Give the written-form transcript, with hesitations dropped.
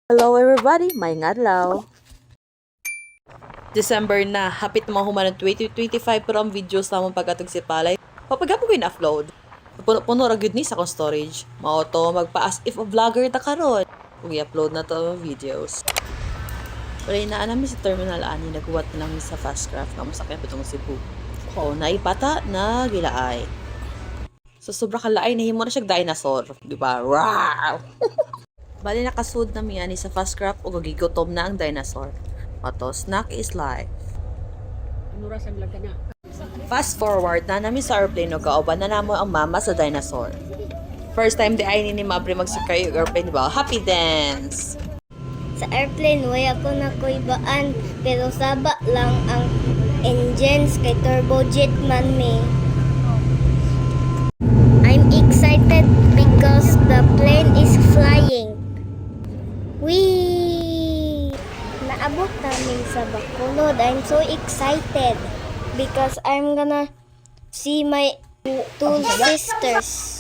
Hello everybody, may adlaw. December na, hapit mga human ng 2025 pero ang videos namang pagkatog si Palay. Papagapo ko upload. Puno ra gyud ni sa akong storage. Mao to magpa as if a vlogger ta karon. Ug i-upload na to videos. Wala na namin sa terminal ani naghuwat na namin sa Fastcraft nga masakyan patong Cebu. O naipata na gilaay. So sobra kalaay nahimo na siya dinosaur, di ba? Wow! Bali nakasud na miya ni sa Fastcraft o gigutom na ang dinosaur. Oto, snack is life. Anurasan lang ka na. Fast forward na namin sa airplane no kauban na namo ang mama sa dinosaur. First time di ay ni Mabri magsakay og airplane, di ba? Happy dance! Sa airplane, way ako nakuibaan, pero saba lang ang engines kay turbojet man me. I'm excited because the plane is flying. Whee! Naabot namin sa Bacolod. I'm so excited because I'm gonna see my two sisters.